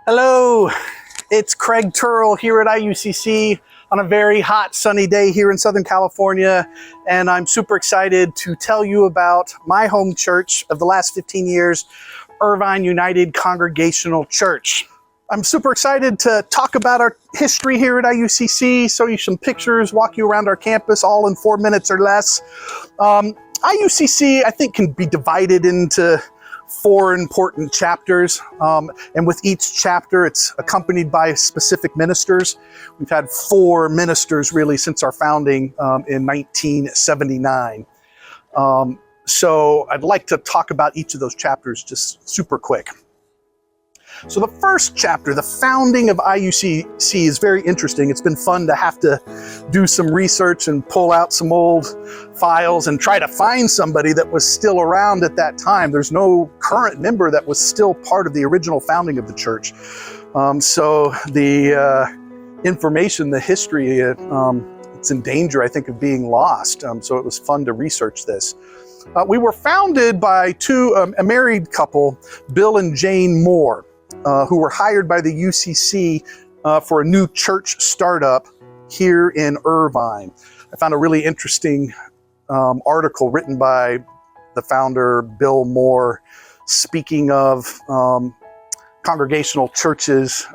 Hello, it's Craig Turrell here at IUCC on a very hot sunny day here in Southern California, and I'm super excited to tell you about my home church of the last 15 years, Irvine United Congregational Church. I'm super excited to talk about our history here at IUCC, show you some pictures, walk you around our campus all in 4 minutes or less. IUCC, I think, can be divided into 4 important chapters, and with each chapter it's accompanied by specific ministers. We've had 4 ministers really since our founding in 1979. So I'd like to talk about each of those chapters just super quick. So the first chapter, the founding of IUCC, is very interesting. It's been fun to have to do some research and pull out some old files and try to find somebody that was still around at that time. There's no current member that was still part of the original founding of the church. So the information, the history, it's in danger, I think, of being lost. So it was fun to research this. We were founded by a married couple, Bill and Jane Moore, who were hired by the UCC for a new church startup here in Irvine. I found a really interesting article written by the founder, Bill Moore, speaking of congregational churches,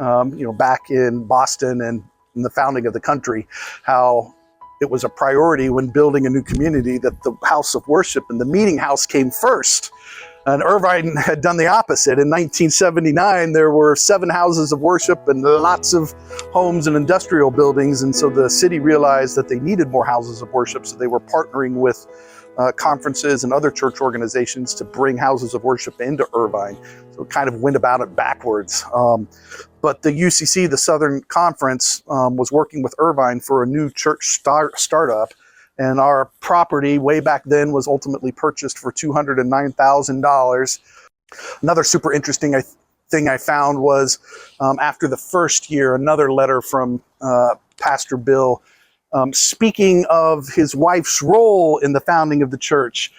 back in Boston and in the founding of the country, how it was a priority when building a new community that the house of worship and the meeting house came first. And Irvine had done the opposite. In 1979, there were 7 houses of worship and lots of homes and industrial buildings. And so the city realized that they needed more houses of worship. So they were partnering with conferences and other church organizations to bring houses of worship into Irvine. So it kind of went about it backwards. But the UCC, the Southern Conference, was working with Irvine for a new church startup. And our property way back then was ultimately purchased for $209,000. Another super interesting thing I found was after the first year, another letter from Pastor Bill speaking of his wife's role in the founding of the church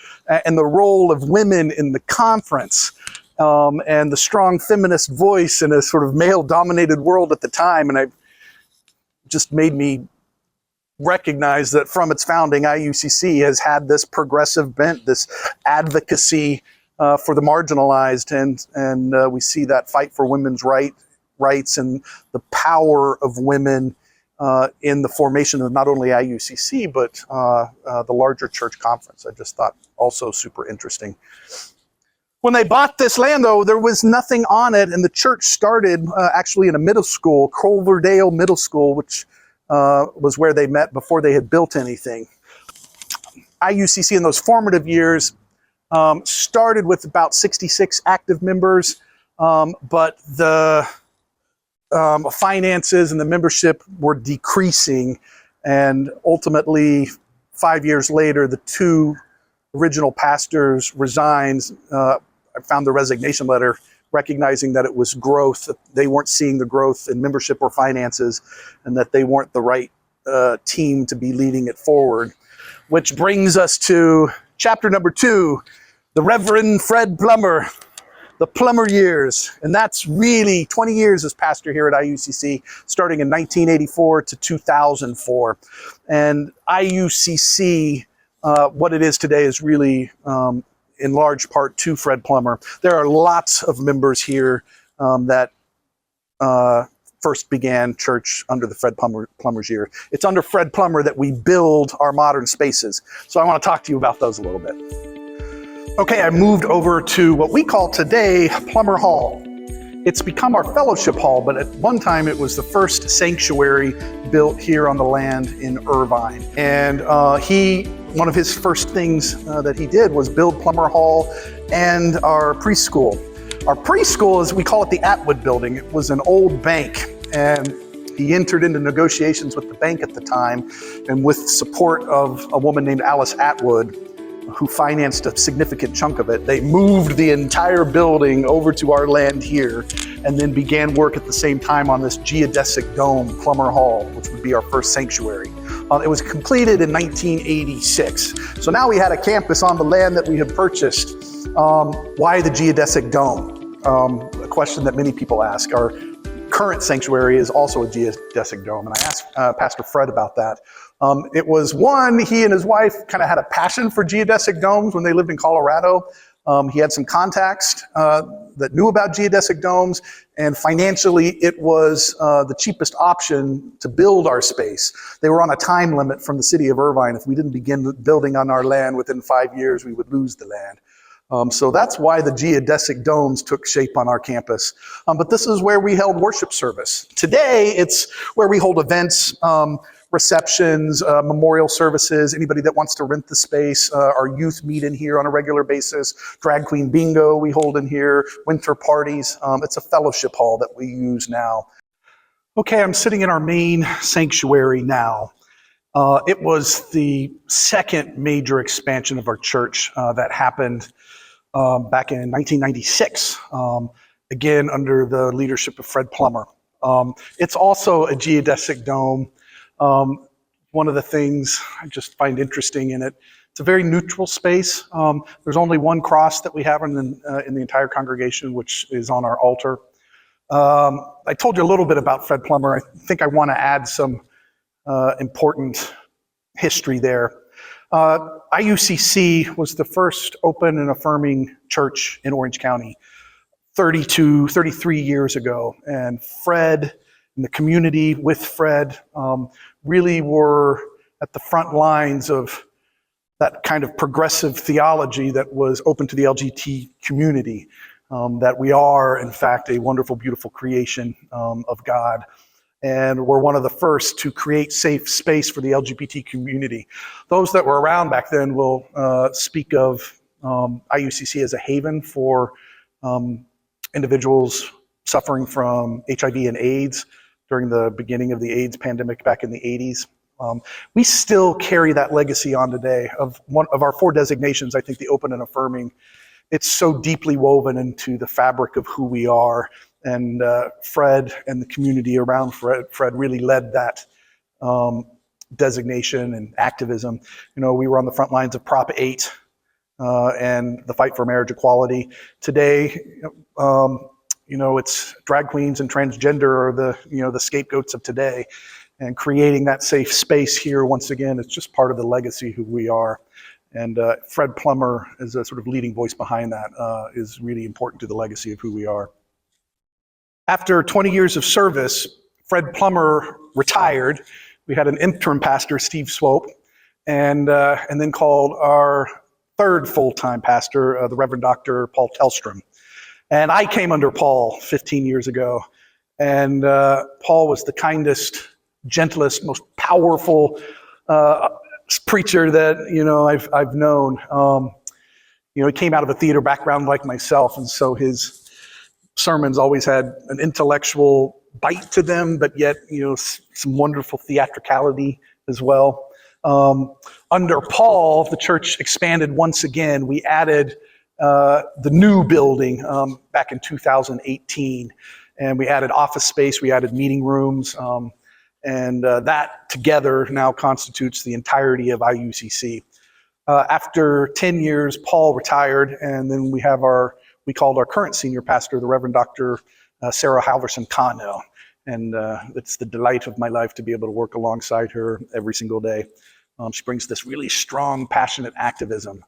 and the role of women in the conference and the strong feminist voice in a sort of male-dominated world at the time. And it just made me recognize that from its founding, IUCC has had this progressive bent, this advocacy for the marginalized, and we see that fight for women's rights and the power of women in the formation of not only IUCC, but the larger church conference. I just thought also super interesting. When they bought this land, though, there was nothing on it, and the church started actually in a middle school, Culverdale Middle School, which was where they met before they had built anything. IUCC in those formative years started with about 66 active members, but the finances and the membership were decreasing, and ultimately 5 years later, the 2 original pastors resigned. I found the resignation letter recognizing that it was growth, that they weren't seeing the growth in membership or finances, and that they weren't the right team to be leading it forward. Which brings us to chapter number 2, the Reverend Fred Plummer, the Plummer years. And that's really 20 years as pastor here at IUCC, starting in 1984 to 2004. And IUCC, what it is today, is really in large part to Fred Plummer. There are lots of members here that first began church under the Fred Plummer's year. It's under Fred Plummer that we build our modern spaces. So I want to talk to you about those a little bit. Okay, I moved over to what we call today Plummer Hall. It's become our fellowship hall, but at one time it was the first sanctuary built here on the land in Irvine. And one of his first things that he did was build Plummer Hall and our preschool. Our preschool, as we call it, the Atwood building. It was an old bank, and he entered into negotiations with the bank at the time, and with support of a woman named Alice Atwood, who financed a significant chunk of it, they moved the entire building over to our land here, and then began work at the same time on this geodesic dome, Plummer Hall, which would be our first sanctuary. It was completed in 1986. So now we had a campus on the land that we had purchased. Why the geodesic dome? A question that many people ask. Our current sanctuary is also a geodesic dome. And I asked Pastor Fred about that. It was one, he and his wife kind of had a passion for geodesic domes when they lived in Colorado. He had some contacts that knew about geodesic domes, and financially it was the cheapest option to build our space. They were on a time limit from the city of Irvine. If we didn't begin building on our land within 5 years, we would lose the land. So that's why the geodesic domes took shape on our campus. But this is where we held worship service. Today, it's where we hold events, receptions, memorial services, anybody that wants to rent the space. Our youth meet in here on a regular basis. Drag queen bingo we hold in here, winter parties. It's a fellowship hall that we use now. Okay, I'm sitting in our main sanctuary now. It was the second major expansion of our church that happened back in 1996, again under the leadership of Fred Plummer. It's also a geodesic dome. One of the things I just find interesting in it, it's a very neutral space. There's only one cross that we have in the entire congregation, which is on our altar. I told you a little bit about Fred Plummer. I think I want to add some important history there. IUCC was the first open and affirming church in Orange County 33 years ago. And Fred and the community with Fred really were at the front lines of that kind of progressive theology that was open to the LGBT community, that we are, in fact, a wonderful, beautiful creation of God. And we're one of the first to create safe space for the LGBT community. Those that were around back then will speak of IUCC as a haven for individuals suffering from HIV and AIDS during the beginning of the AIDS pandemic back in the 80s. We still carry that legacy on today. Of one of our 4 designations, I think the open and affirming, it's so deeply woven into the fabric of who we are. And Fred and the community around Fred really led that designation and activism. You know, we were on the front lines of Prop 8 and the fight for marriage equality. Today, you know, it's drag queens and transgender are the scapegoats of today. And creating that safe space here, once again, it's just part of the legacy of who we are. And Fred Plummer, as a sort of leading voice behind that, is really important to the legacy of who we are. After 20 years of service, Fred Plummer retired. We had an interim pastor, Steve Swope, and then called our 3rd full-time pastor, the Reverend Dr. Paul Tellstrom. And I came under Paul 15 years ago, and Paul was the kindest, gentlest, most powerful preacher that I've known. He came out of a theater background like myself, and so his sermons always had an intellectual bite to them, but yet some wonderful theatricality as well. Under Paul, the church expanded once again. We added the new building back in 2018, and we added office space, we added meeting rooms, and that together now constitutes the entirety of IUCC. After 10 years, Paul retired, and then we called our current senior pastor, the Reverend Dr. Sarah Halverson Cano, and it's the delight of my life to be able to work alongside her every single day. She brings this really strong, passionate activism,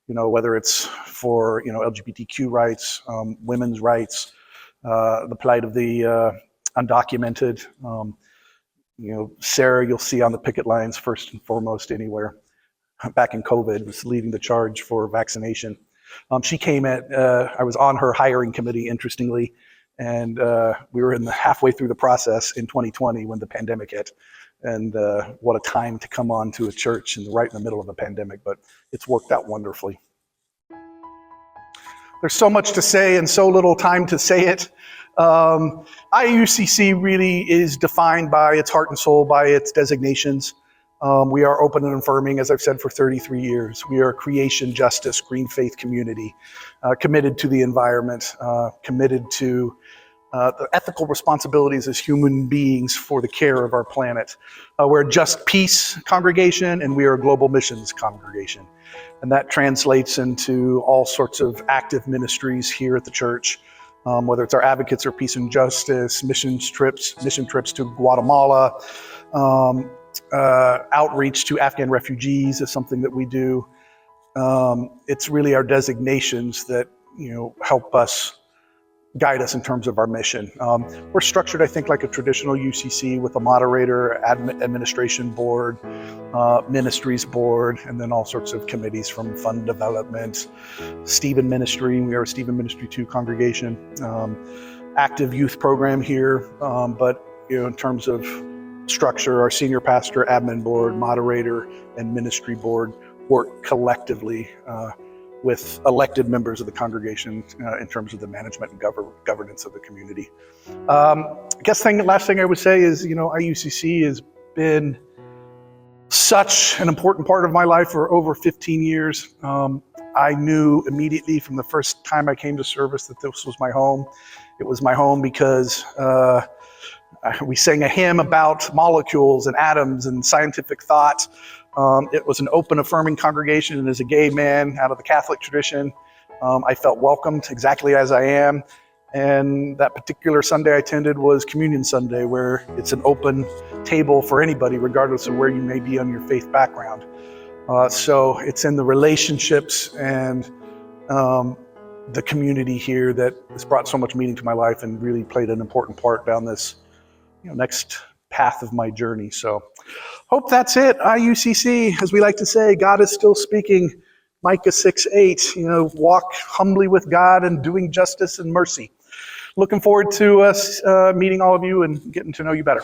whether it's for LGBTQ rights, women's rights, the plight of the undocumented. Sarah, you'll see on the picket lines first and foremost anywhere. Back in COVID, was leading the charge for vaccination. She came I was on her hiring committee, interestingly, and we were halfway through the process in 2020 when the pandemic hit. And what a time to come on to a church right in the middle of a pandemic, but it's worked out wonderfully. There's so much to say and so little time to say it. IUCC really is defined by its heart and soul, by its designations. We are open and affirming, as I've said, for 33 years. We are a creation, justice, green faith community, committed to the environment, committed to the ethical responsibilities as human beings for the care of our planet. We're a just peace congregation, and we are a global missions congregation. And that translates into all sorts of active ministries here at the church. whether it's our advocates or peace and justice, mission trips to Guatemala, outreach to Afghan refugees is something that we do. It's really our designations that help us guide us in terms of our mission. We're structured, I think, like a traditional UCC with a moderator, administration board, ministries board, and then all sorts of committees from fund development, Stephen Ministry. We are a Stephen Ministry 2 congregation, active youth program here. But in terms of structure, our senior pastor, admin board, moderator, and ministry board work collectively with elected members of the congregation in terms of the management and governance of the community. I guess last thing I would say is, IUCC has been such an important part of my life for over 15 years. I knew immediately from the first time I came to service that this was my home. It was my home because we sang a hymn about molecules and atoms and scientific thought. It was an open, affirming congregation, and as a gay man out of the Catholic tradition, I felt welcomed exactly as I am. And that particular Sunday I attended was Communion Sunday, where it's an open table for anybody, regardless of where you may be on your faith background. So it's in the relationships and the community here that has brought so much meaning to my life and really played an important part down this next path of my journey. So hope that's it. IUCC, as we like to say, God is still speaking. Micah 6:8, walk humbly with God and doing justice and mercy. Looking forward to us meeting all of you and getting to know you better.